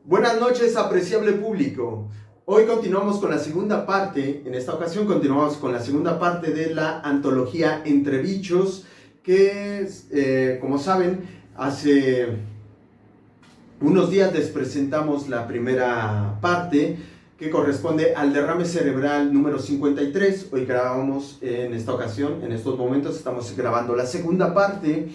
Buenas noches, apreciable público. Hoy continuamos con la segunda parte, en esta ocasión continuamos con la segunda parte de la antología Entre Bichos, que como saben, hace unos días les presentamos la primera parte que corresponde al derrame cerebral número 53. Hoy grabamos en esta ocasión, en estos momentos estamos grabando la segunda parte,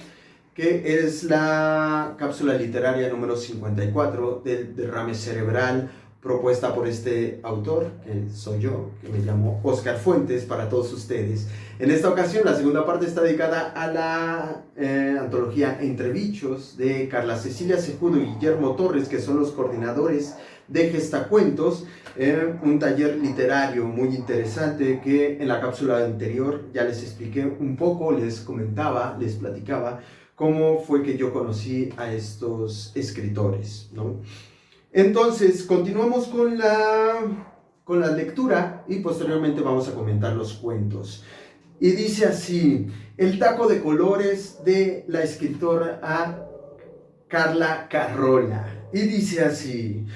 que es la cápsula literaria número 54 del derrame cerebral, propuesta por este autor, que soy yo, que me llamo Oscar Fuentes, para todos ustedes. En esta ocasión, la segunda parte está dedicada a la antología Entre Bichos, de Carla Cecilia Cejudo y Guillermo Torres, que son los coordinadores de Gestacuentos, un taller literario muy interesante que en la cápsula anterior ya les expliqué un poco, les comentaba, les platicaba cómo fue que yo conocí a estos escritores, ¿no? Entonces, continuamos con la lectura y posteriormente vamos a comentar los cuentos. Y dice así: El taco de colores, de la escritora Carla Carrola. Y dice así: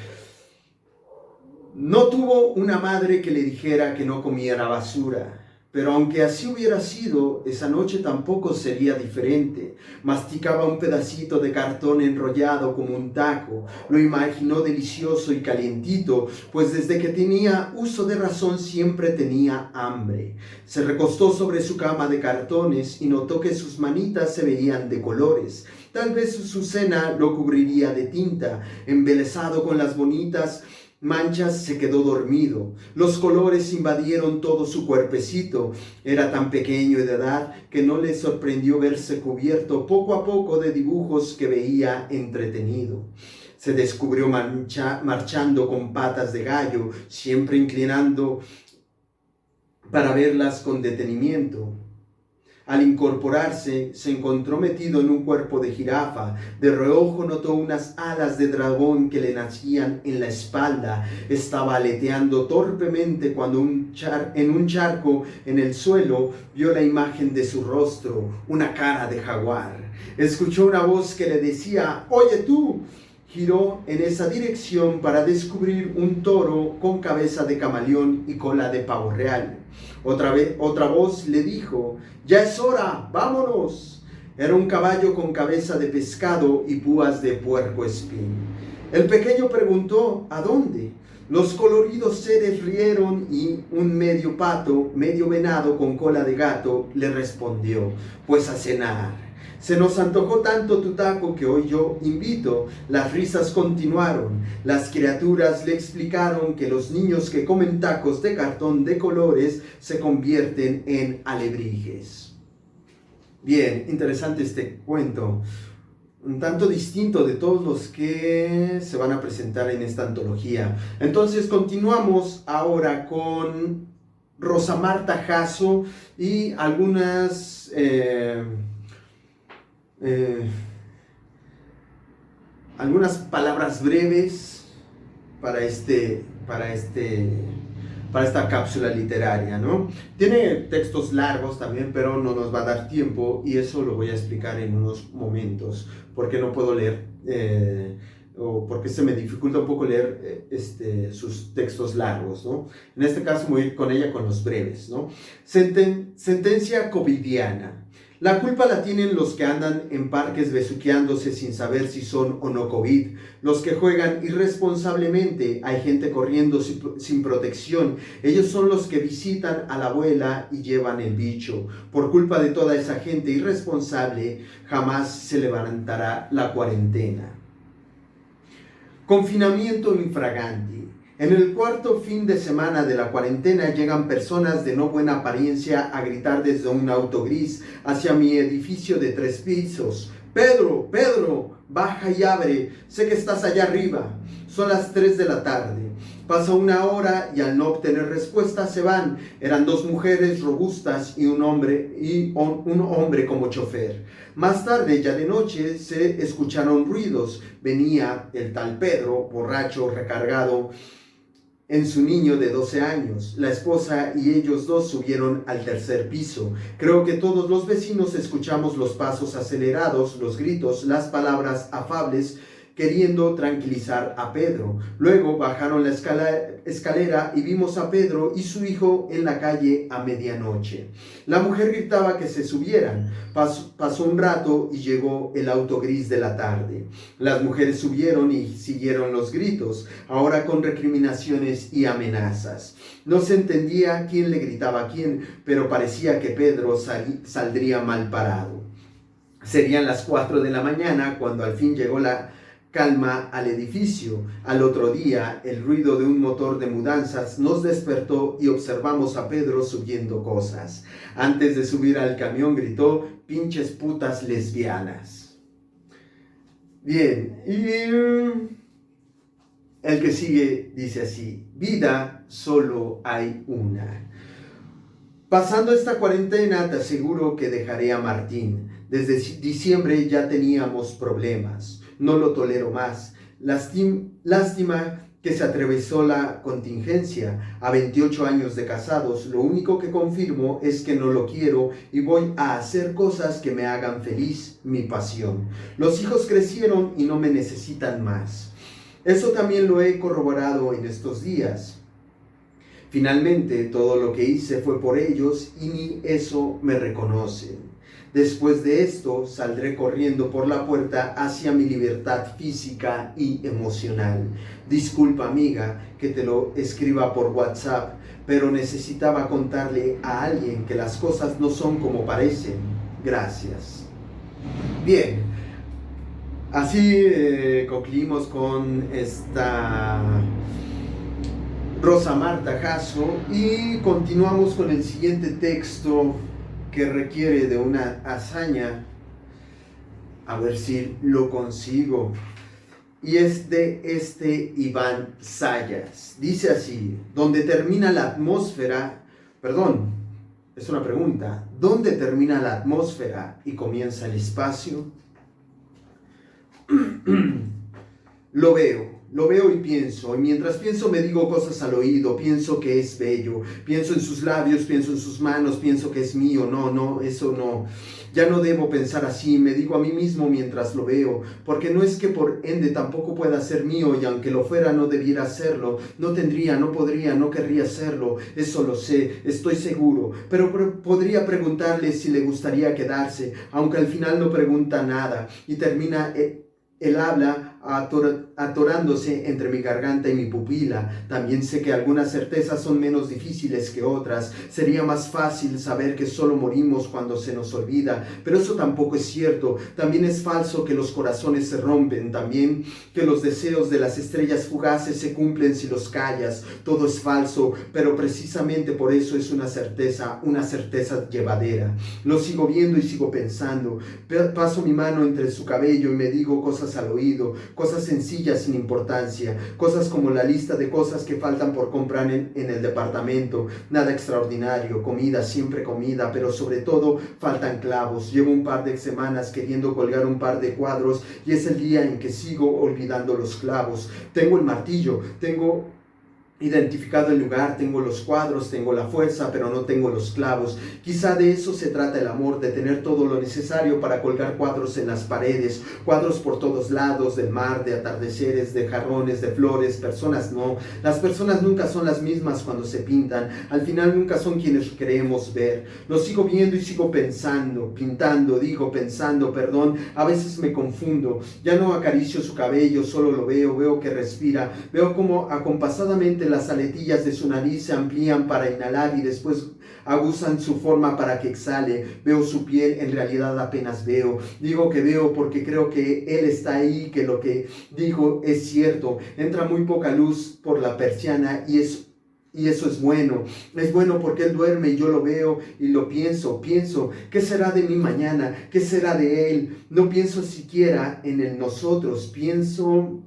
No tuvo una madre que le dijera que no comiera basura. Pero aunque así hubiera sido, esa noche tampoco sería diferente. Masticaba un pedacito de cartón enrollado como un taco. Lo imaginó delicioso y calientito, pues desde que tenía uso de razón siempre tenía hambre. Se recostó sobre su cama de cartones y notó que sus manitas se veían de colores. Tal vez su cena lo cubriría de tinta. Embelesado con las bonitas manchas, se quedó dormido. Los colores invadieron todo su cuerpecito. Era tan pequeño de edad que no le sorprendió verse cubierto poco a poco de dibujos que veía entretenido. Se descubrió marchando con patas de gallo, siempre inclinando para verlas con detenimiento. Al incorporarse, se encontró metido en un cuerpo de jirafa. De reojo notó unas alas de dragón que le nacían en la espalda. Estaba aleteando torpemente cuando en un charco en el suelo vio la imagen de su rostro, una cara de jaguar. Escuchó una voz que le decía: «Oye tú». Giró en esa dirección para descubrir un toro con cabeza de camaleón y cola de pavo real. Otra voz le dijo: «Ya es hora, vámonos». Era un caballo con cabeza de pescado y púas de puercoespín. El pequeño preguntó: ¿a dónde? Los coloridos seres rieron y un medio pato, medio venado con cola de gato, le respondió: «Pues a cenar. Se nos antojó tanto tu taco que hoy yo invito». Las risas continuaron. Las criaturas le explicaron que los niños que comen tacos de cartón de colores se convierten en alebrijes. Bien, interesante este cuento. Un tanto distinto de todos los que se van a presentar en esta antología. Entonces continuamos ahora con Rosa Marta Jasso y algunas palabras breves para esta cápsula literaria, ¿no? Tiene textos largos también, pero no nos va a dar tiempo y eso lo voy a explicar en unos momentos, porque no puedo leer, o porque se me dificulta un poco leer sus textos largos, ¿no? En este caso voy a ir con ella con los breves, ¿no? Sentencia covidiana. La culpa la tienen los que andan en parques besuqueándose sin saber si son o no COVID, los que juegan irresponsablemente, hay gente corriendo sin protección, ellos son los que visitan a la abuela y llevan el bicho. Por culpa de toda esa gente irresponsable, jamás se levantará la cuarentena. Confinamiento infragante. En el cuarto fin de semana de la cuarentena llegan personas de no buena apariencia a gritar desde un auto gris hacia mi edificio de 3 pisos. «Pedro, Pedro, baja y abre, sé que estás allá arriba». Son las 3 de la tarde. Pasa una hora y al no obtener respuesta se van. Eran 2 mujeres robustas y un hombre como chofer. Más tarde, ya de noche, se escucharon ruidos. Venía el tal Pedro, borracho, recargado en su niño de 12 años. La esposa y ellos dos subieron al 3er piso. Creo que todos los vecinos escuchamos los pasos acelerados, los gritos, las palabras afables queriendo tranquilizar a Pedro. Luego bajaron la escalera y vimos a Pedro y su hijo en la calle a medianoche. La mujer gritaba que se subieran. Pasó un rato y llegó el auto gris de la tarde. Las mujeres subieron y siguieron los gritos, ahora con recriminaciones y amenazas. No se entendía quién le gritaba a quién, pero parecía que Pedro saldría mal parado. Serían las 4 de la mañana cuando al fin llegó la calma al edificio. Al otro día, el ruido de un motor de mudanzas nos despertó y observamos a Pedro subiendo cosas. Antes de subir al camión gritó: "Pinches putas lesbianas". Bien, y el que sigue dice así: vida solo hay una. Pasando esta cuarentena te aseguro que dejaré a Martín. Desde diciembre ya teníamos problemas. No lo tolero más. Lástima que se atravesó la contingencia. A 28 años de casados, lo único que confirmo es que no lo quiero y voy a hacer cosas que me hagan feliz, mi pasión. Los hijos crecieron y no me necesitan más. Eso también lo he corroborado en estos días. Finalmente, todo lo que hice fue por ellos y ni eso me reconocen. Después de esto, saldré corriendo por la puerta hacia mi libertad física y emocional. Disculpa, amiga, que te lo escriba por WhatsApp, pero necesitaba contarle a alguien que las cosas no son como parecen. Gracias. Bien, así concluimos con esta Rosa Marta Jasso y continuamos con el siguiente texto que requiere de una hazaña, a ver si lo consigo, y es de Iván Sayas. Dice así: donde termina la atmósfera, es una pregunta, ¿dónde termina la atmósfera y comienza el espacio? Lo veo y pienso, y mientras pienso me digo cosas al oído, pienso que es bello, pienso en sus labios, pienso en sus manos, pienso que es mío, no, eso no, ya no debo pensar así, me digo a mí mismo mientras lo veo, porque no es que por ende tampoco pueda ser mío, y aunque lo fuera no debiera serlo, no tendría, no podría, no querría serlo, eso lo sé, estoy seguro, pero podría preguntarle si le gustaría quedarse, aunque al final no pregunta nada, y termina el habla atorándose entre mi garganta y mi pupila. También sé que algunas certezas son menos difíciles que otras. Sería más fácil saber que solo morimos cuando se nos olvida, pero eso tampoco es cierto. También es falso que los corazones se rompen, también que los deseos de las estrellas fugaces se cumplen si los callas. Todo es falso, pero precisamente por eso es una certeza llevadera. Lo sigo viendo y sigo pensando. Paso mi mano entre su cabello y me digo cosas al oído, cosas sencillas sin importancia, cosas como la lista de cosas que faltan por comprar en el departamento, nada extraordinario, comida, siempre comida, pero sobre todo faltan clavos. Llevo un par de semanas queriendo colgar un par de cuadros y es el día en que sigo olvidando los clavos. Tengo el martillo, tengo identificado el lugar, tengo los cuadros, tengo la fuerza, pero no tengo los clavos. Quizá de eso se trata el amor, de tener todo lo necesario para colgar cuadros en las paredes, cuadros por todos lados, del mar, de atardeceres, de jarrones, de flores. Personas no, las personas nunca son las mismas cuando se pintan, al final nunca son quienes queremos ver. Lo sigo viendo y sigo pensando, a veces me confundo, ya no acaricio su cabello, solo lo veo que respira, veo como acompasadamente las aletillas de su nariz se amplían para inhalar y después aguzan su forma para que exhale. Veo su piel, en realidad apenas veo. Digo que veo porque creo que él está ahí, que lo que digo es cierto. Entra muy poca luz por la persiana y eso es bueno porque él duerme y yo lo veo y lo pienso, ¿qué será de mí mañana? ¿Qué será de él? No pienso siquiera en el nosotros, pienso...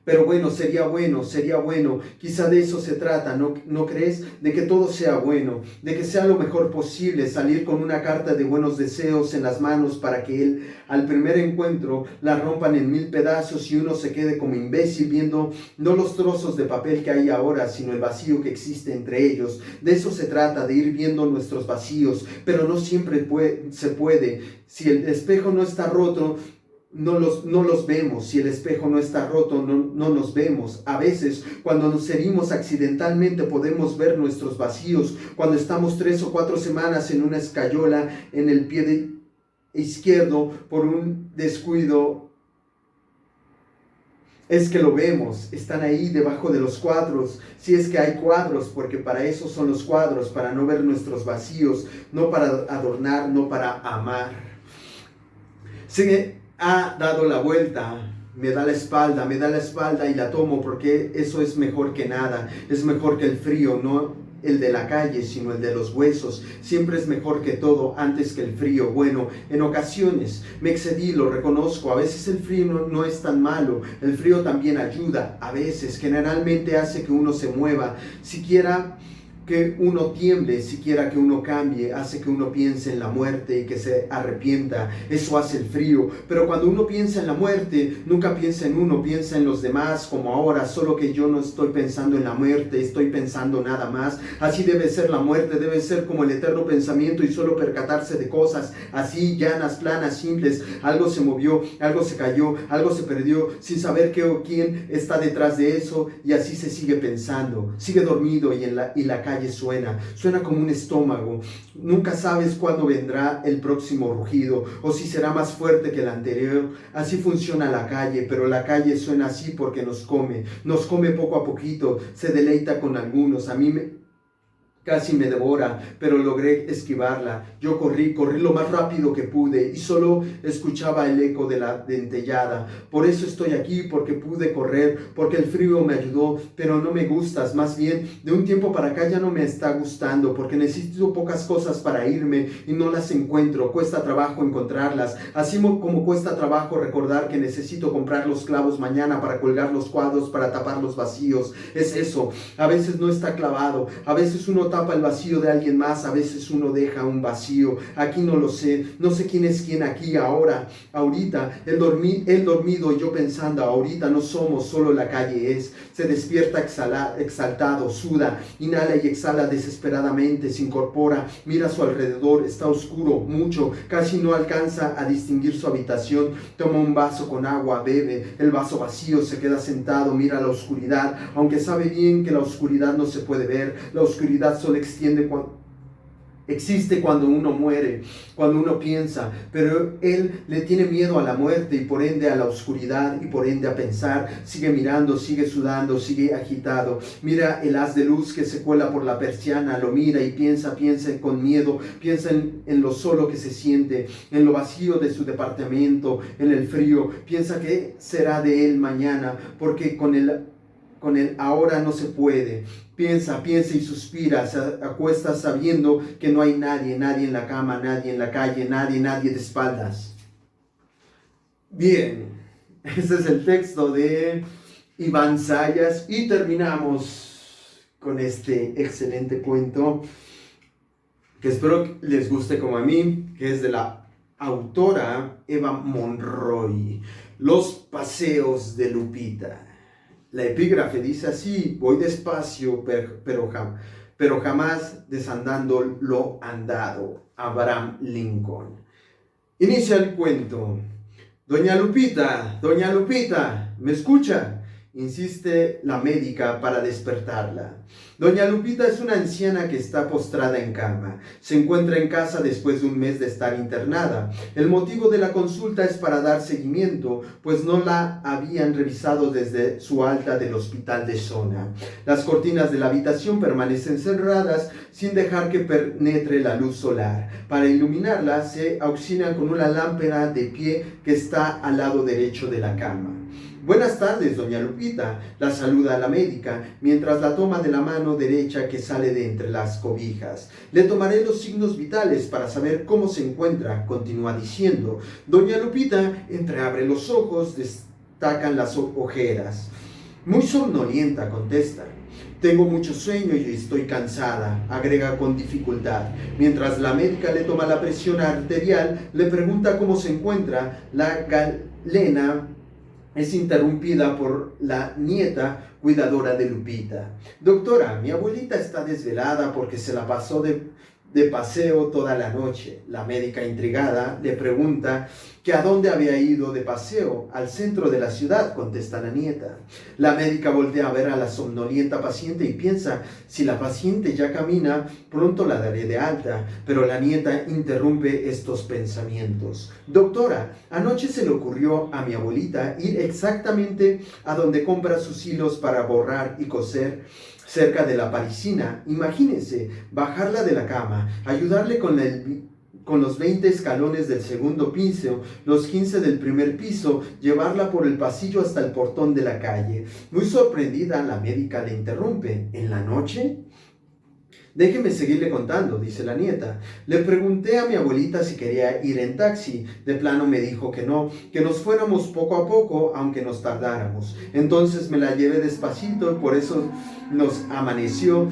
Pero bueno, sería bueno, quizá de eso se trata, ¿no crees? De que todo sea bueno, de que sea lo mejor posible, salir con una carta de buenos deseos en las manos para que él, al primer encuentro, la rompan en 1000 pedazos y uno se quede como imbécil viendo no los trozos de papel que hay ahora, sino el vacío que existe entre ellos. De eso se trata, de ir viendo nuestros vacíos, pero no siempre se puede. Si el espejo no está roto, no los vemos. Si el espejo no está roto, no nos vemos. A veces, cuando nos herimos accidentalmente, podemos ver nuestros vacíos. Cuando estamos 3 o 4 semanas en una escayola en el pie izquierdo por un descuido, es que lo vemos, están ahí debajo de los cuadros, si es que hay cuadros, porque para eso son los cuadros, para no ver nuestros vacíos, no para adornar, no para amar. Se ha dado la vuelta, me da la espalda y la tomo, porque eso es mejor que nada, es mejor que el frío, no el de la calle, sino el de los huesos. Siempre es mejor que todo, antes que el frío. Bueno, en ocasiones me excedí, lo reconozco. A veces el frío no es tan malo. El frío también ayuda. A veces, generalmente hace que uno se mueva. Siquiera que uno tiemble, siquiera que uno cambie, hace que uno piense en la muerte y que se arrepienta. Eso hace el frío. Pero cuando uno piensa en la muerte, nunca piensa en uno, piensa en los demás, como ahora, solo que yo no estoy pensando en la muerte, estoy pensando nada más. Así debe ser la muerte, debe ser como el eterno pensamiento y solo percatarse de cosas así, llanas, planas, simples. Algo se movió, algo se cayó, algo se perdió, sin saber qué o quién está detrás de eso, y así se sigue pensando. Sigue dormido y la calle suena como un estómago. Nunca sabes cuándo vendrá el próximo rugido o si será más fuerte que el anterior. Así funciona la calle, pero la calle suena así porque nos come poco a poquito, se deleita con algunos. A mí casi me devora, pero logré esquivarla. Yo corrí lo más rápido que pude y solo escuchaba el eco de la dentellada. Por eso estoy aquí, porque pude correr, porque el frío me ayudó, pero no me gustas. Más bien, de un tiempo para acá ya no me está gustando, porque necesito pocas cosas para irme y no las encuentro. Cuesta trabajo encontrarlas, así como cuesta trabajo recordar que necesito comprar los clavos mañana para colgar los cuadros, para tapar los vacíos. Es eso, a veces no está clavado, a veces uno tapa el vacío de alguien más, a veces uno deja un vacío. Aquí no lo sé, no sé quién es quién aquí, ahorita, él dormido y yo pensando, ahorita no somos, solo la calle es. Se despierta exaltado, suda, inhala y exhala desesperadamente, se incorpora, mira a su alrededor, está oscuro, mucho, casi no alcanza a distinguir su habitación. Toma un vaso con agua, bebe, el vaso vacío, se queda sentado, mira la oscuridad, aunque sabe bien que la oscuridad no se puede ver. La oscuridad solo existe cuando uno muere, cuando uno piensa, pero él le tiene miedo a la muerte y por ende a la oscuridad y por ende a pensar. Sigue mirando, sigue sudando, sigue agitado. Mira el haz de luz que se cuela por la persiana, lo mira y piensa con miedo, piensa en lo solo que se siente, en lo vacío de su departamento, en el frío. Piensa qué será de él mañana, porque con el ahora no se puede. Piensa y suspira, se acuesta sabiendo que no hay nadie en la cama, nadie en la calle, nadie de espaldas. Bien, este es el texto de Iván Zayas y terminamos con este excelente cuento que espero que les guste como a mí, que es de la autora Eva Monroy, Los paseos de Lupita. La epígrafe dice así: voy despacio, pero jamás desandando lo andado. Abraham Lincoln. Inicia el cuento. Doña Lupita, ¿me escucha?, insiste la médica para despertarla. Doña Lupita es una anciana que está postrada en cama. Se encuentra en casa después de un mes de estar internada. El motivo de la consulta es para dar seguimiento, pues no la habían revisado desde su alta del hospital de zona. Las cortinas de la habitación permanecen cerradas sin dejar que penetre la luz solar. Para iluminarla se auxilian con una lámpara de pie que está al lado derecho de la cama. Buenas tardes, doña Lupita, la saluda la médica, mientras la toma de la mano derecha que sale de entre las cobijas. Le tomaré los signos vitales para saber cómo se encuentra, continúa diciendo. Doña Lupita entreabre los ojos, destacan las ojeras. Muy somnolienta, contesta. Tengo mucho sueño y estoy cansada, agrega con dificultad. Mientras la médica le toma la presión arterial, le pregunta cómo se encuentra. La galena es interrumpida por la nieta cuidadora de Lupita. Doctora, mi abuelita está desvelada porque se la pasó de paseo toda la noche. La médica, intrigada, le pregunta que a dónde había ido de paseo, al centro de la ciudad, contesta la nieta. La médica voltea a ver a la somnolienta paciente y piensa, si la paciente ya camina, pronto la daré de alta, pero la nieta interrumpe estos pensamientos. Doctora, anoche se le ocurrió a mi abuelita ir exactamente a donde compra sus hilos para borrar y coser, cerca de la parisina. Imagínense, bajarla de la cama, ayudarle con los 20 escalones del segundo piso, los 15 del primer piso, llevarla por el pasillo hasta el portón de la calle. Muy sorprendida, la médica le interrumpe. ¿En la noche? Déjeme seguirle contando, dice la nieta. Le pregunté a mi abuelita si quería ir en taxi. De plano me dijo que no, que nos fuéramos poco a poco, aunque nos tardáramos. Entonces me la llevé despacito, por eso nos amaneció.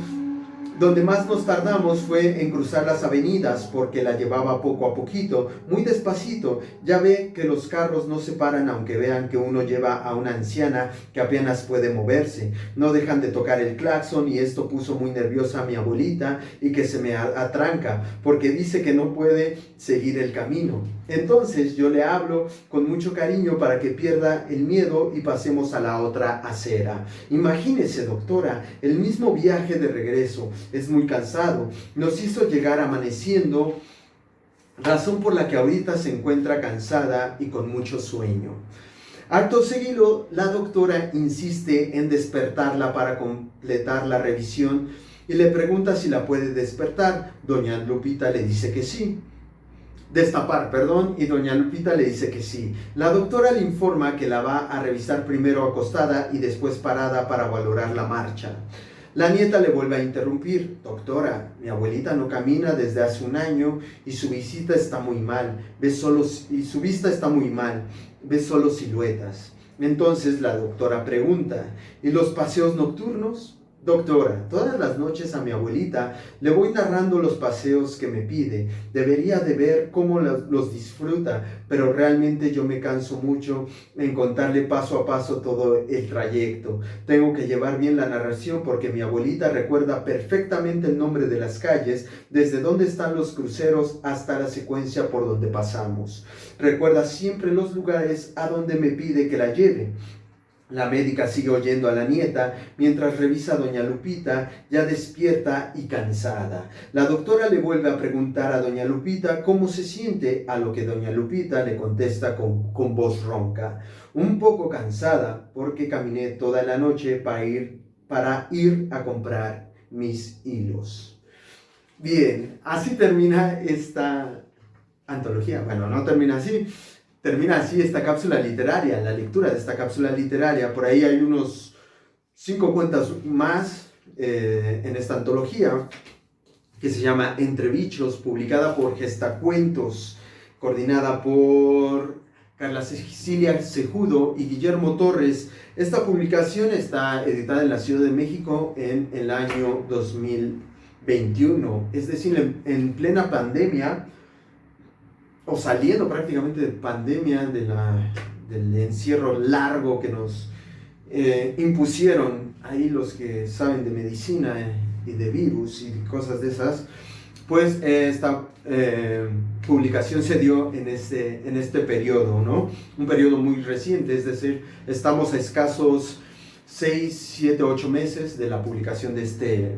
Donde más nos tardamos fue en cruzar las avenidas, porque la llevaba poco a poquito, muy despacito. Ya ve que los carros no se paran aunque vean que uno lleva a una anciana que apenas puede moverse. No dejan de tocar el claxon y esto puso muy nerviosa a mi abuelita y que se me atranca, porque dice que no puede seguir el camino. Entonces yo le hablo con mucho cariño para que pierda el miedo y pasemos a la otra acera. Imagínese, doctora, el mismo viaje de regreso. Es muy cansado. Nos hizo llegar amaneciendo, razón por la que ahorita se encuentra cansada y con mucho sueño. Acto seguido, la doctora insiste en despertarla para completar la revisión y le pregunta si la puede despertar. Doña Lupita le dice que sí. Destapar, perdón, y doña Lupita le dice que sí. La doctora le informa que la va a revisar primero acostada y después parada para valorar la marcha. La nieta le vuelve a interrumpir. Doctora, mi abuelita no camina desde hace un año y su vista está muy mal. Ve solo siluetas. Entonces la doctora pregunta, ¿y los paseos nocturnos? Doctora, todas las noches a mi abuelita le voy narrando los paseos que me pide. Debería de ver cómo los disfruta, pero realmente yo me canso mucho en contarle paso a paso todo el trayecto. Tengo que llevar bien la narración porque mi abuelita recuerda perfectamente el nombre de las calles, desde donde están los cruceros hasta la secuencia por donde pasamos. Recuerda siempre los lugares a donde me pide que la lleve. La médica sigue oyendo a la nieta mientras revisa a doña Lupita, ya despierta y cansada. La doctora le vuelve a preguntar a doña Lupita cómo se siente, a lo que doña Lupita le contesta con voz ronca. Un poco cansada porque caminé toda la noche para ir a comprar mis hilos. Bien, así termina esta antología. Bueno, no termina así. Termina así esta cápsula literaria, la lectura de esta cápsula literaria. Por ahí hay unos 5 cuentos más en esta antología que se llama Entre Bichos, publicada por Gestacuentos, coordinada por Carla Cecilia Cejudo y Guillermo Torres. Esta publicación está editada en la Ciudad de México en el año 2021, es decir, en plena pandemia, o saliendo prácticamente de pandemia, del encierro largo que nos impusieron ahí los que saben de medicina y de virus y cosas de esas. Pues esta publicación se dio en este periodo, ¿no? Un periodo muy reciente, es decir, estamos a escasos 6, 7, 8 meses de la publicación de este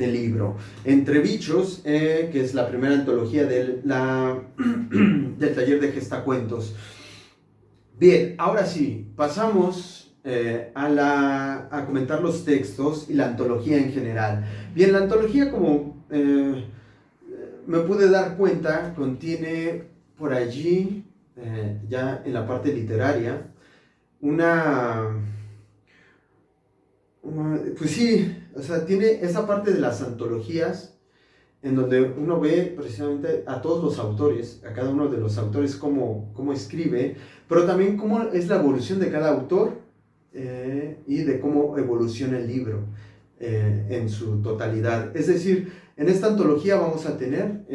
libro. Entre Bichos, que es la primera antología del taller de Gestacuentos. Bien, ahora sí, pasamos a comentar los textos y la antología en general. Bien, la antología, como me pude dar cuenta, contiene por allí, ya en la parte literaria, pues sí, o sea, tiene esa parte de las antologías en donde uno ve precisamente a todos los autores, a cada uno de los autores cómo escribe, pero también cómo es la evolución de cada autor y de cómo evoluciona el libro en su totalidad. Es decir, en esta antología vamos a tener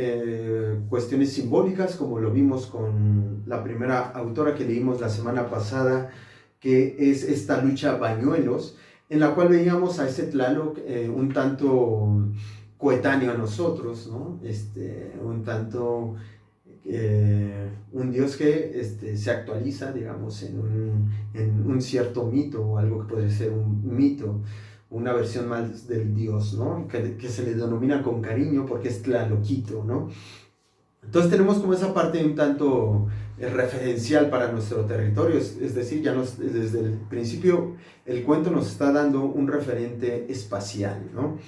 cuestiones simbólicas, como lo vimos con la primera autora que leímos la semana pasada, que es esta Lucha Bañuelos, en la cual veíamos a ese Tlaloc un tanto coetáneo a nosotros, ¿no? Un tanto un Dios que se actualiza, digamos, en un cierto mito o algo que puede ser un mito, una versión más del Dios, ¿no? Que se le denomina con cariño porque es Tlaloquito, ¿no? Entonces tenemos como esa parte un tanto referencial para nuestro territorio, es decir, desde el principio el cuento nos está dando un referente espacial, ¿no?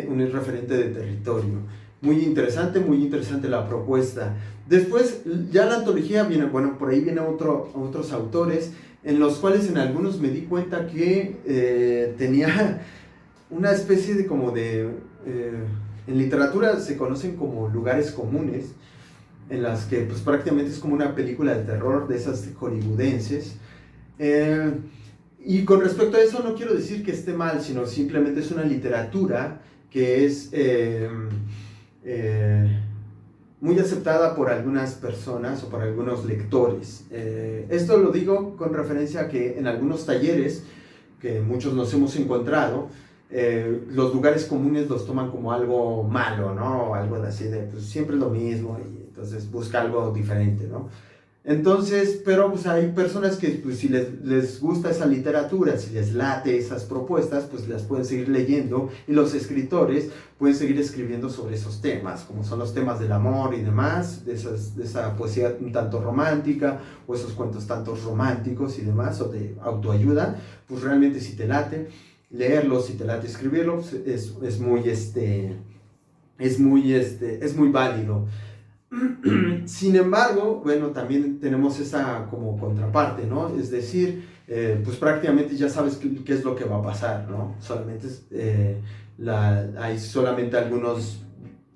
Un referente de territorio. Muy interesante la propuesta. Después, ya la antología viene, bueno, por ahí vienen otros autores, en los cuales en algunos me di cuenta que tenía una especie de como de... en literatura se conocen como lugares comunes, en las que pues prácticamente es como una película de terror de esas hollywoodenses. Y con respecto a eso no quiero decir que esté mal, sino simplemente es una literatura que es muy aceptada por algunas personas o por algunos lectores. Esto lo digo con referencia a que en algunos talleres que muchos nos hemos encontrado, los lugares comunes los toman como algo malo, ¿no? Algo así de, pues siempre es lo mismo, y entonces busca algo diferente, ¿no? Entonces, pero pues hay personas que pues, si les gusta esa literatura, si les late esas propuestas, pues las pueden seguir leyendo, y los escritores pueden seguir escribiendo sobre esos temas, como son los temas del amor y demás, de esa poesía un tanto romántica, o esos cuentos tantos románticos y demás, o de autoayuda. Pues realmente si te late leerlos, si te late escribirlos, es muy válido. Sin embargo, bueno, también tenemos esa como contraparte, ¿no? Es decir, pues prácticamente ya sabes qué es lo que va a pasar, ¿no? Solamente hay solamente algunos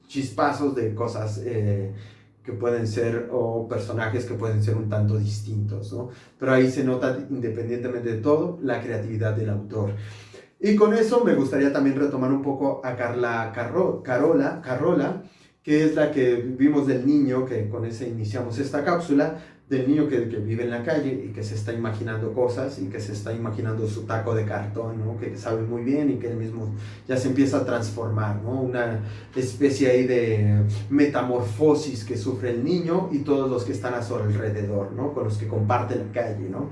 chispazos de cosas que pueden ser, o personajes que pueden ser un tanto distintos, ¿no? Pero ahí se nota, independientemente de todo, la creatividad del autor. Y con eso me gustaría también retomar un poco a Carla Carrola, que es la que vimos del niño, que con ese iniciamos esta cápsula, del niño que vive en la calle y que se está imaginando cosas y que se está imaginando su taco de cartón, ¿no? Que sabe muy bien y que él mismo ya se empieza a transformar, ¿no? Una especie ahí de metamorfosis que sufre el niño y todos los que están a su alrededor, ¿no? Con los que comparte la calle, ¿no?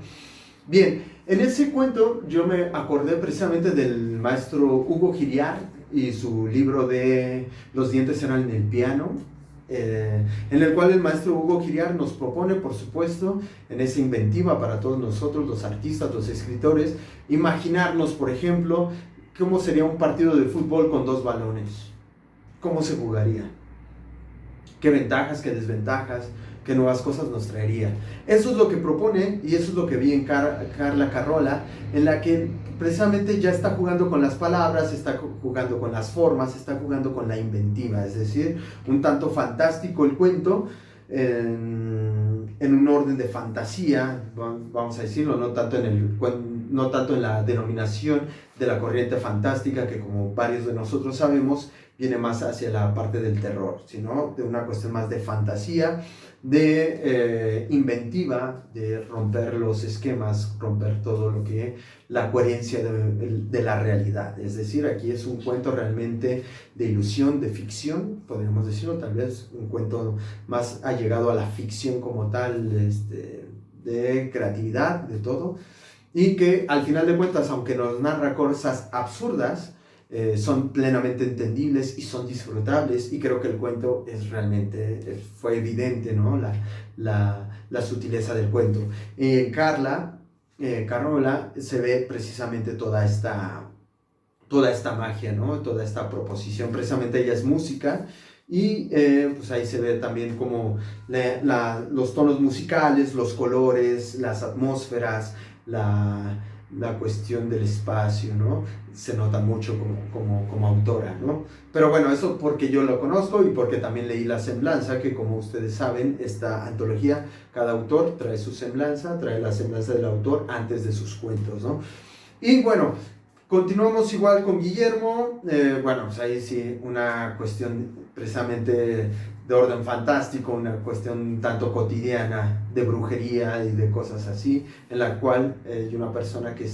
Bien, en ese cuento yo me acordé precisamente del maestro Hugo Giriart y su libro de Los dientes eran en el piano, en el cual el maestro Hugo Giriart nos propone, por supuesto, en esa inventiva para todos nosotros, los artistas, los escritores, imaginarnos, por ejemplo, cómo sería un partido de fútbol con 2 balones, cómo se jugaría, qué ventajas, qué desventajas, qué nuevas cosas nos traería. Eso es lo que propone, y eso es lo que vi en Carla Carrola, en la que precisamente ya está jugando con las palabras, está jugando con las formas, está jugando con la inventiva, es decir, un tanto fantástico el cuento, en un orden de fantasía, vamos a decirlo, no tanto en la denominación de la corriente fantástica, que como varios de nosotros sabemos, viene más hacia la parte del terror, sino de una cuestión más de fantasía, de inventiva, de romper los esquemas, romper todo lo que la coherencia de la realidad. Es decir, aquí es un cuento realmente de ilusión, de ficción, podríamos decirlo, tal vez un cuento más allegado a la ficción como tal, de creatividad, de todo, y que al final de cuentas, aunque nos narra cosas absurdas, son plenamente entendibles y son disfrutables, y creo que el cuento fue evidente, ¿no? La sutileza del cuento. En Carrola se ve precisamente toda esta magia, ¿no? Toda esta proposición, precisamente ella es música, y pues ahí se ve también como los tonos musicales, los colores, las atmósferas, la cuestión del espacio, ¿no? Se nota mucho como autora, ¿no? Pero bueno, eso porque yo lo conozco y porque también leí La Semblanza, que como ustedes saben, esta antología, cada autor trae su semblanza, trae la semblanza del autor antes de sus cuentos, ¿no? Y bueno, continuamos igual con Guillermo, bueno, pues ahí sí, una cuestión precisamente de orden fantástico, una cuestión tanto cotidiana de brujería y de cosas así, en la cual hay una persona que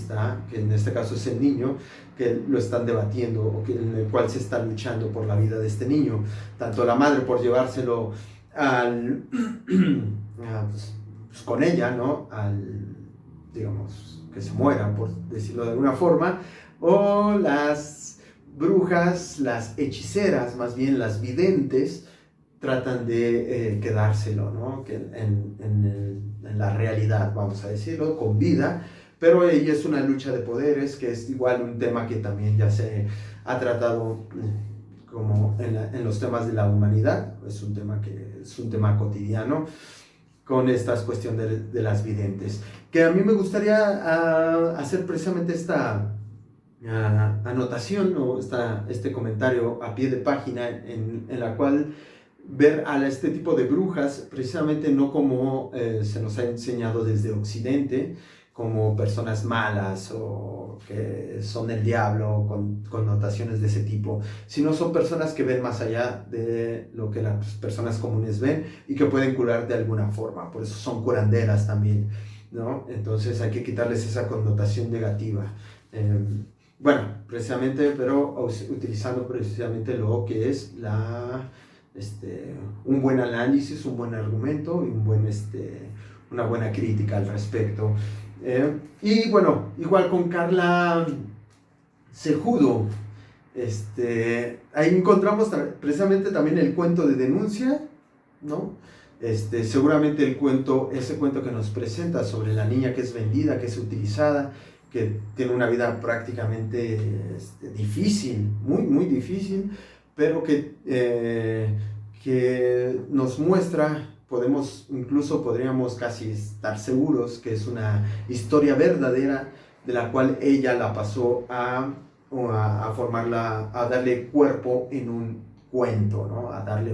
en este caso es el niño, que lo están debatiendo, en el cual se está luchando por la vida de este niño, tanto la madre por llevárselo pues con ella, ¿no? Digamos, que se muera, por decirlo de alguna forma, o las brujas, las hechiceras, más bien las videntes, tratan de quedárselo, ¿no? Que en la realidad, vamos a decirlo, con vida, pero ella es una lucha de poderes, que es igual un tema que también ya se ha tratado como en los temas de la humanidad, es un tema cotidiano con estas cuestiones de las videntes, que a mí me gustaría hacer precisamente esta anotación o este comentario a pie de página en la cual ver a este tipo de brujas precisamente no como se nos ha enseñado desde Occidente, como personas malas o que son el diablo, con connotaciones de ese tipo, sino son personas que ven más allá de lo que las personas comunes ven y que pueden curar de alguna forma, por eso son curanderas también, ¿no? Entonces hay que quitarles esa connotación negativa. Bueno, precisamente, pero utilizando precisamente lo que es un buen análisis, un buen argumento y una buena crítica al respecto. Y bueno, igual con Carla Cejudo, ahí encontramos precisamente también el cuento de denuncia, ¿no? Seguramente ese cuento que nos presenta sobre la niña que es vendida, que es utilizada, que tiene una vida prácticamente difícil, muy, muy difícil, pero que nos muestra, podríamos casi estar seguros que es una historia verdadera de la cual ella la pasó a formarla, a darle cuerpo en un cuento, ¿no? A darle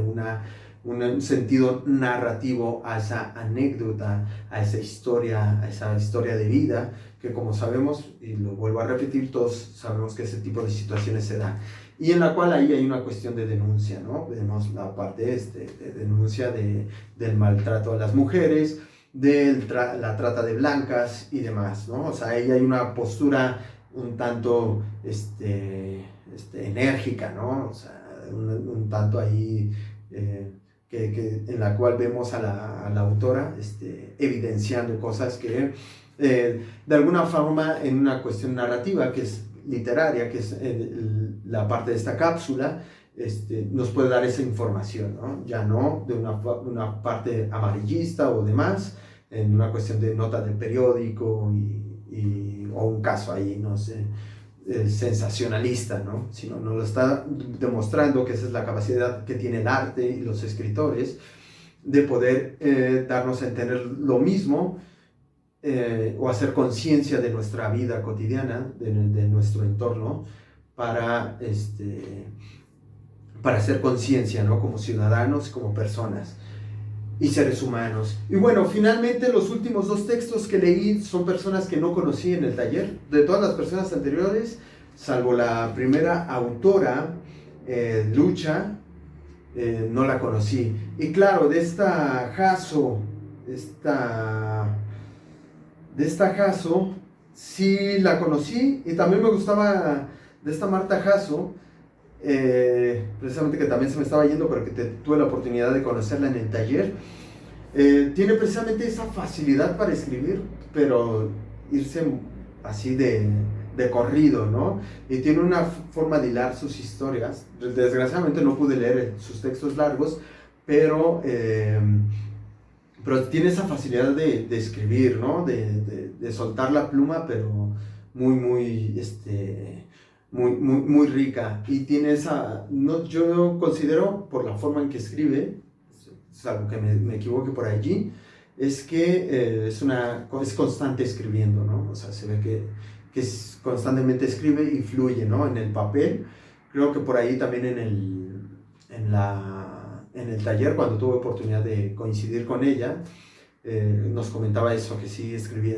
un sentido narrativo a esa anécdota, a esa historia de vida, que como sabemos, y lo vuelvo a repetir, todos sabemos que ese tipo de situaciones se dan. Y en la cual ahí hay una cuestión de denuncia, ¿no? Vemos la parte de denuncia del maltrato a las mujeres, de la trata de blancas y demás, ¿no? O sea, ahí hay una postura un tanto enérgica, ¿no? O sea, un tanto ahí en la cual vemos a la autora evidenciando cosas que de alguna forma en una cuestión narrativa que es literaria, que es la parte de esta cápsula, nos puede dar esa información, ¿no? Ya no de una parte amarillista o demás, en una cuestión de nota de periódico o un caso ahí, no sé, sensacionalista, ¿no? Sino nos lo está demostrando que esa es la capacidad que tiene el arte y los escritores de poder darnos a entender lo mismo o hacer conciencia de nuestra vida cotidiana, de nuestro entorno, para hacer conciencia, ¿no? Como ciudadanos, como personas y seres humanos. Y bueno, finalmente los últimos dos textos que leí son personas que no conocí en el taller. De todas las personas anteriores, salvo la primera autora, Lucha, no la conocí. Y claro, de esta Jasso, sí la conocí, y también me gustaba de esta Marta Jasso, precisamente que también se me estaba yendo, pero que tuve la oportunidad de conocerla en el taller. Tiene precisamente esa facilidad para escribir, pero irse así de corrido, ¿no? Y tiene una forma de hilar sus historias. Desgraciadamente no pude leer sus textos largos, pero tiene esa facilidad de escribir, ¿no? De soltar la pluma, pero muy, muy, muy, muy, muy rica. Y tiene yo considero, por la forma en que escribe, salvo que me equivoque por allí, es que es constante escribiendo, ¿no? O sea, se ve que constantemente escribe y fluye, ¿no? En el papel. Creo que por ahí también en el taller, cuando tuve oportunidad de coincidir con ella, nos comentaba eso, que sí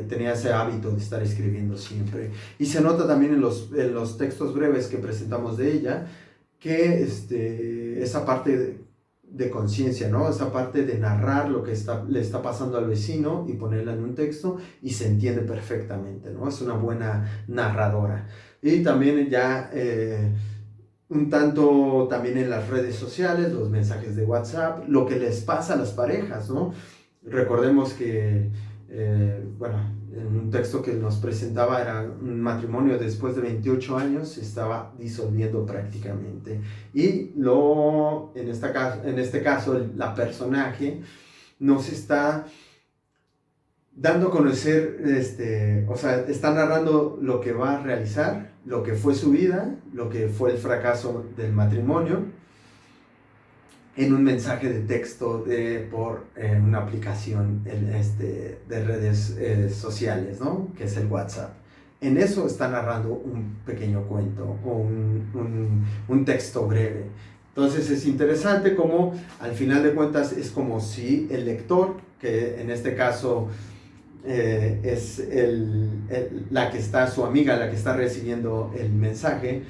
tenía ese hábito de estar escribiendo siempre. Y se nota también en los textos breves que presentamos de ella, que esa parte de conciencia, ¿no? Esa parte de narrar lo que le está pasando al vecino y ponerla en un texto y se entiende perfectamente, ¿no? Es una buena narradora. Y también ya un tanto también en las redes sociales, los mensajes de WhatsApp, lo que les pasa a las parejas, ¿no? Recordemos que, bueno, en un texto que nos presentaba era un matrimonio después de 28 años se estaba disolviendo prácticamente. Y en este caso, la personaje nos está dando a conocer, o sea, está narrando lo que va a realizar, lo que fue su vida, lo que fue el fracaso del matrimonio, en un mensaje de texto por una aplicación de redes sociales, ¿no? Que es el WhatsApp. En eso está narrando un pequeño cuento o un texto breve. Entonces es interesante como al final de cuentas es como si el lector, que en este caso es la que está, su amiga, la que está recibiendo el mensaje,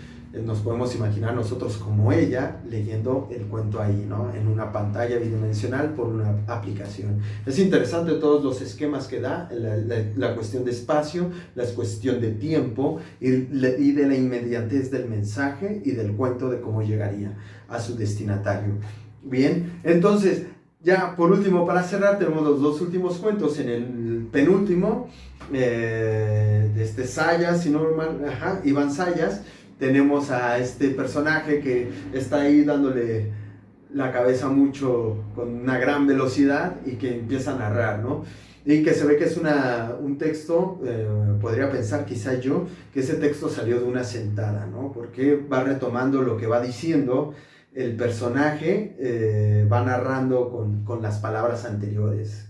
nos podemos imaginar nosotros como ella leyendo el cuento ahí, ¿no? En una pantalla bidimensional por una aplicación. Es interesante todos los esquemas que da, la cuestión de espacio, la cuestión de tiempo y de la inmediatez del mensaje y del cuento de cómo llegaría a su destinatario. Bien, entonces, ya por último, para cerrar, tenemos los dos últimos cuentos. En el penúltimo, Sayas, Iván Sayas, tenemos a este personaje que está ahí dándole la cabeza mucho con una gran velocidad y que empieza a narrar, ¿no? Y que se ve que es un texto, podría pensar quizá yo, que ese texto salió de una sentada, ¿no? Porque va retomando lo que va diciendo el personaje, va narrando con las palabras anteriores,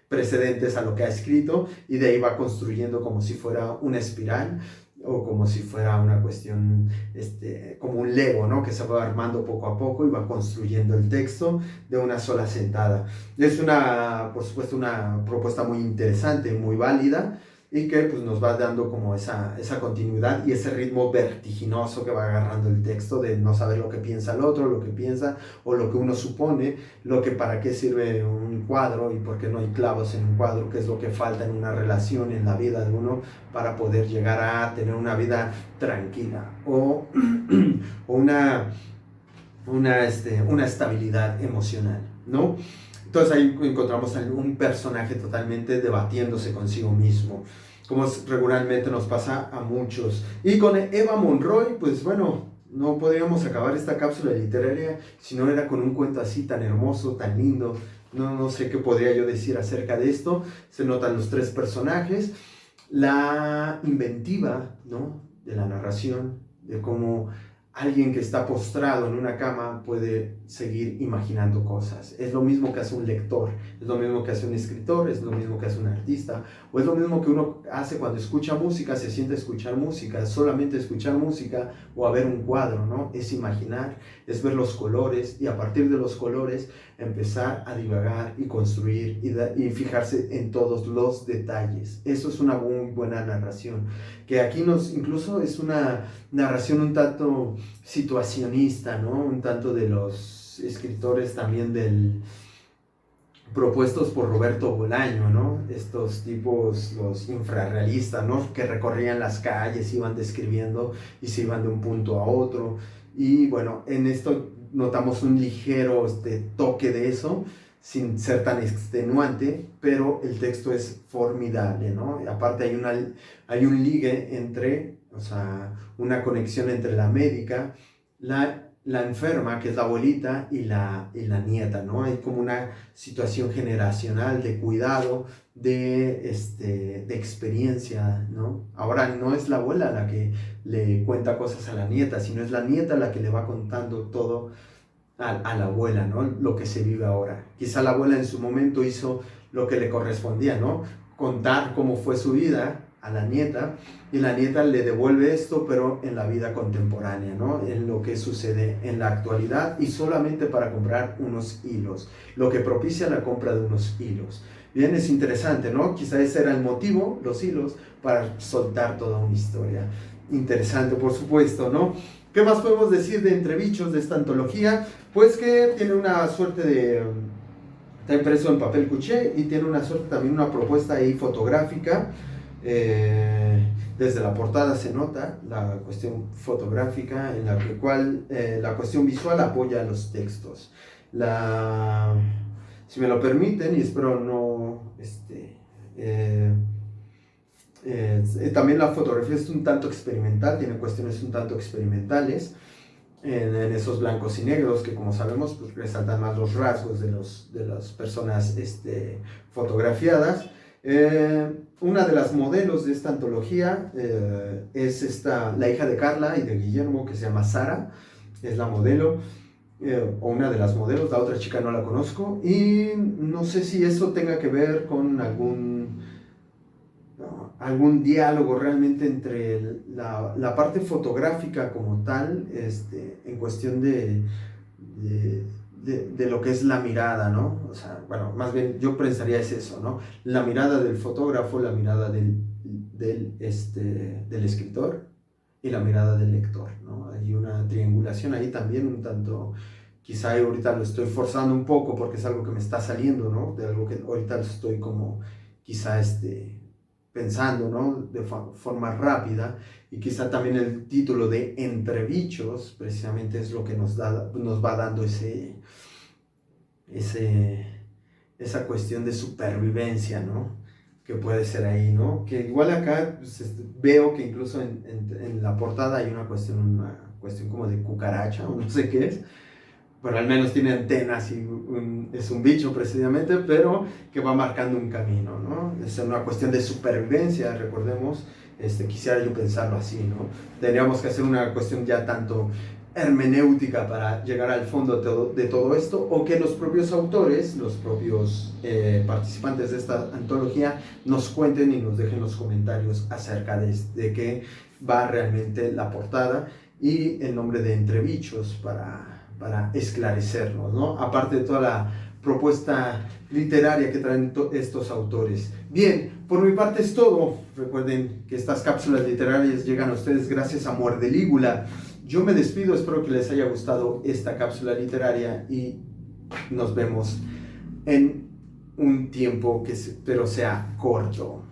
precedentes a lo que ha escrito, y de ahí va construyendo como si fuera una espiral o como si fuera una cuestión, como un Lego, ¿no? Que se va armando poco a poco y va construyendo el texto de una sola sentada. Es por supuesto, una propuesta muy interesante, muy válida, y que pues, nos va dando como esa continuidad y ese ritmo vertiginoso que va agarrando el texto de no saber lo que piensa el otro, lo que piensa o lo que uno supone, para qué sirve un cuadro y por qué no hay clavos en un cuadro, qué es lo que falta en una relación, en la vida de uno para poder llegar a tener una vida tranquila o una estabilidad emocional, ¿no? Entonces ahí encontramos a un personaje totalmente debatiéndose consigo mismo, como regularmente nos pasa a muchos. Y con Eva Monroy, pues bueno, no podríamos acabar esta cápsula literaria si no era con un cuento así tan hermoso, tan lindo. No sé qué podría yo decir acerca de esto. Se notan los tres personajes, la inventiva, ¿no? De la narración, de cómo alguien que está postrado en una cama puede seguir imaginando cosas. Es lo mismo que hace un lector, es lo mismo que hace un escritor, es lo mismo que hace un artista, o es lo mismo que uno hace cuando escucha música, se siente a escuchar música, solamente escuchar música o a ver un cuadro, ¿no? Es imaginar, es ver los colores y a partir de los colores empezar a divagar y construir y fijarse en todos los detalles. Eso es una muy buena narración, que aquí incluso es una narración un tanto situacionista, ¿no? Un tanto de los escritores también propuestos por Roberto Bolaño, ¿no? Estos tipos, los infrarrealistas, ¿no? Que recorrían las calles, iban describiendo y se iban de un punto a otro. Y bueno, en esto notamos un ligero toque de eso, sin ser tan extenuante, pero el texto es formidable, ¿no? Y aparte hay un ligue entre, o sea, una conexión entre la médica, la enferma, que es la abuelita, y la nieta, ¿no? Hay como una situación generacional de cuidado, de experiencia, ¿no? Ahora no es la abuela la que le cuenta cosas a la nieta, sino es la nieta la que le va contando todo a la abuela, ¿no? Lo que se vive ahora. Quizá la abuela en su momento hizo lo que le correspondía, ¿no? Contar cómo fue su vida a la nieta, y la nieta le devuelve esto, pero en la vida contemporánea, ¿no? En lo que sucede en la actualidad y solamente para comprar unos hilos, lo que propicia la compra de unos hilos. Bien, es interesante, ¿no? Quizá ese era el motivo, los hilos, para soltar toda una historia. Interesante, por supuesto, ¿no? ¿Qué más podemos decir de Entre Bichos, de esta antología? Pues que tiene una suerte de... Está impreso en papel cuché y tiene una suerte también, una propuesta ahí fotográfica, Desde la portada se nota la cuestión fotográfica en la cual la cuestión visual apoya a los textos. Si me lo permiten, y espero no... también la fotografía es un tanto experimental, tiene cuestiones un tanto experimentales en esos blancos y negros que, como sabemos, pues, resaltan más los rasgos de las personas fotografiadas. Una de las modelos de esta antología es la hija de Carla y de Guillermo, que se llama Sara, es la modelo, o una de las modelos. La otra chica no la conozco, y no sé si eso tenga que ver con algún diálogo realmente entre la parte fotográfica como tal, en cuestión de lo que es la mirada, ¿no? O sea, bueno, más bien yo pensaría es eso, ¿no? La mirada del fotógrafo, la mirada del escritor y la mirada del lector, ¿no? Hay una triangulación ahí también un tanto, quizá ahorita lo estoy forzando un poco porque es algo que me está saliendo, ¿no? De algo que ahorita estoy como quizá pensando, ¿no? De forma rápida, y quizá también el título de Entre Bichos precisamente es lo que nos va dando esa cuestión de supervivencia, ¿no? Que puede ser ahí, ¿no? Que igual acá pues, veo que incluso en la portada hay una cuestión como de cucaracha o no sé qué es, pero al menos tiene antenas y es un bicho precisamente, pero que va marcando un camino, ¿no? Es una cuestión de supervivencia, recordemos, quisiera yo pensarlo así, ¿no? Tendríamos que hacer una cuestión ya tanto hermenéutica para llegar al fondo de todo esto, o que los propios autores, los propios participantes de esta antología nos cuenten y nos dejen los comentarios acerca de qué va realmente la portada y el nombre de Entre Bichos para esclarecernos, ¿no? Aparte de toda la propuesta literaria que traen estos autores. Bien, por mi parte es todo. Recuerden que estas cápsulas literarias llegan a ustedes gracias a Muerde Lígula. Yo me despido, espero que les haya gustado esta cápsula literaria y nos vemos en un tiempo que espero sea corto.